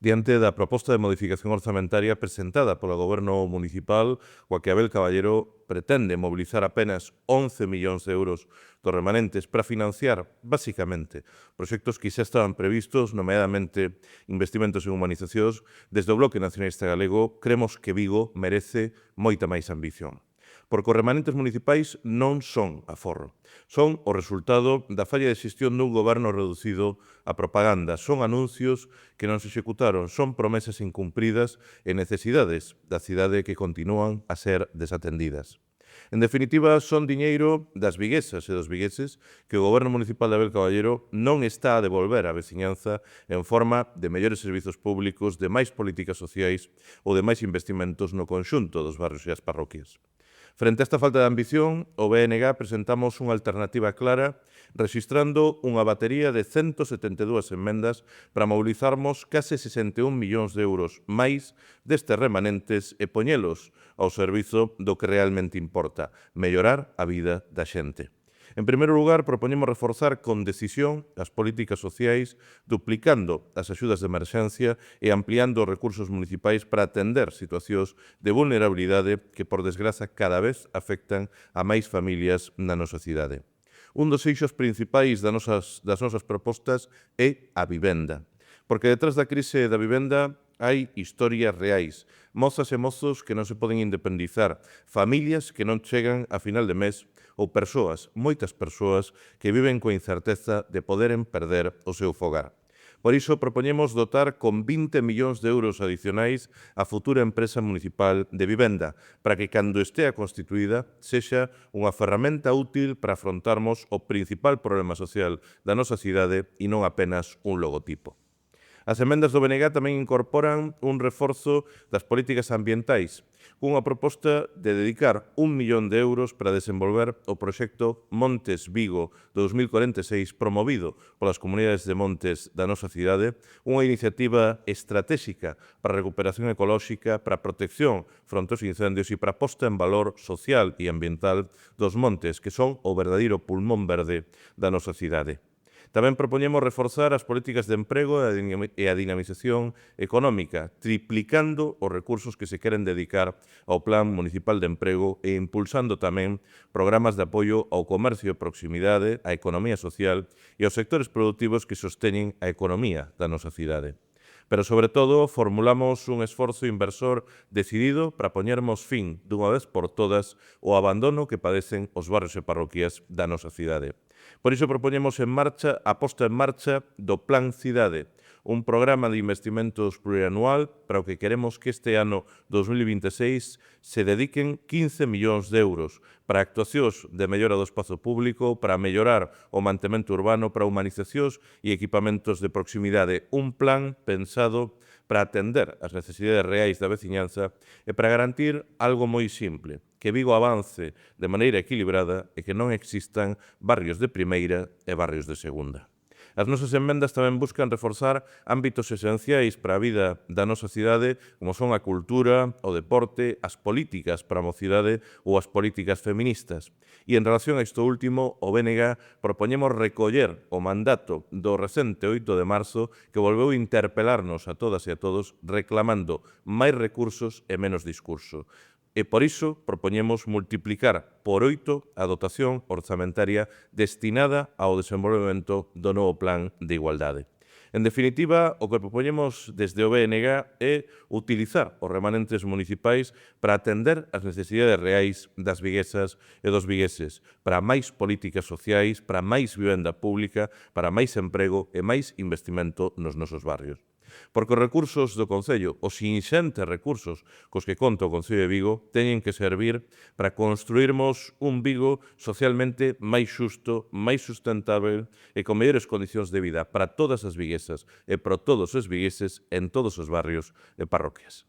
Diante da proposta de modificación orzamentaria presentada polo Goberno municipal, coa que Abel Caballero pretende mobilizar apenas 11 millóns de euros dos remanentes para financiar, basicamente, proxectos que xa estaban previstos, nomeadamente investimentos en humanizacións, desde o Bloque Nacionalista Galego cremos que Vigo merece moita máis ambición. Porque os remanentes municipais non son aforro. Son o resultado da falla de xestión dun goberno reducido a propaganda. Son anuncios que non se executaron, son promesas incumpridas e necesidades da cidade que continúan a ser desatendidas. En definitiva, son diñeiro das viguesas e dos vigueses que o Goberno Municipal de Abel Caballero non está a devolver á veciñanza en forma de mellores servizos públicos, de máis políticas sociais ou de máis investimentos no conxunto dos barrios e as parroquias. Frente a esta falta de ambición, o BNG presentamos unha alternativa clara registrando unha batería de 172 enmendas para mobilizarmos case 61 millóns de euros máis destes remanentes e poñelos ao servizo do que realmente importa, mellorar a vida da xente. En primeiro lugar, propoñemos reforzar con decisión as políticas sociais, duplicando as axudas de emerxencia e ampliando os recursos municipais para atender situacións de vulnerabilidade que, por desgraza, cada vez afectan a máis familias na nosa cidade. Un dos eixos principais das nosas propostas é a vivenda, porque detrás da crise da vivenda hai historias reais, mozas e mozos que non se poden independizar, familias que non chegan a final de mes ou persoas, moitas persoas, que viven coa incerteza de poderen perder o seu fogar. Por iso, propoñemos dotar con 20 millóns de euros adicionais a futura empresa municipal de vivenda, para que, cando estea constituída, sexa unha ferramenta útil para afrontarmos o principal problema social da nosa cidade e non apenas un logotipo. As emendas do BNG tamén incorporan un reforzo das políticas ambientais, cunha proposta de dedicar 1 millón de euros para desenvolver o proxecto Montes Vigo 2046 promovido polas comunidades de montes da nosa cidade, unha iniciativa estratégica para a recuperación ecolóxica, para a protección fronte aos incendios e para a posta en valor social e ambiental dos montes, que son o verdadeiro pulmón verde da nosa cidade. Tamén propoñemos reforzar as políticas de emprego e a dinamización económica, triplicando os recursos que se queren dedicar ao Plan Municipal de Emprego e impulsando tamén programas de apoio ao comercio de proximidade, á economía social e aos sectores productivos que sosteñen a economía da nosa cidade. Pero, sobre todo, formulamos un esforzo inversor decidido para poñermos fin, dunha vez por todas, ao abandono que padecen os barrios e parroquias da nosa cidade. Por iso propoñemos a posta en marcha do Plan Cidade, un programa de investimentos plurianual para o que queremos que este ano 2026 se dediquen 15 millóns de euros para actuacións de mellora do espazo público, para mellorar o mantemento urbano, para humanizacións e equipamentos de proximidade. Un plan pensado para atender as necesidades reais da veciñanza e para garantir algo moi simple, que Vigo avance de maneira equilibrada e que non existan barrios de primeira e barrios de segunda. As nosas emendas tamén buscan reforzar ámbitos esenciais para a vida da nosa cidade, como son a cultura, o deporte, as políticas para a mocidade ou as políticas feministas. E en relación a isto último, o BNG propoñemos recoller o mandato do recente 8 de marzo que volveu interpelarnos a todas e a todos reclamando máis recursos e menos discurso. E por iso propoñemos multiplicar por 8 a dotación orzamentaria destinada ao desenvolvemento do novo plan de igualdade. En definitiva, o que propoñemos desde o BNG é utilizar os remanentes municipais para atender as necesidades reais das viguesas e dos vigueses, para máis políticas sociais, para máis vivenda pública, para máis emprego e máis investimento nos nosos barrios. Porque os recursos do Concello, os inxentes recursos cos que conta o Concello de Vigo, teñen que servir para construirmos un Vigo socialmente máis xusto, máis sustentável e con mellores condicións de vida para todas as viguesas e para todos os vigueses en todos os barrios e parroquias.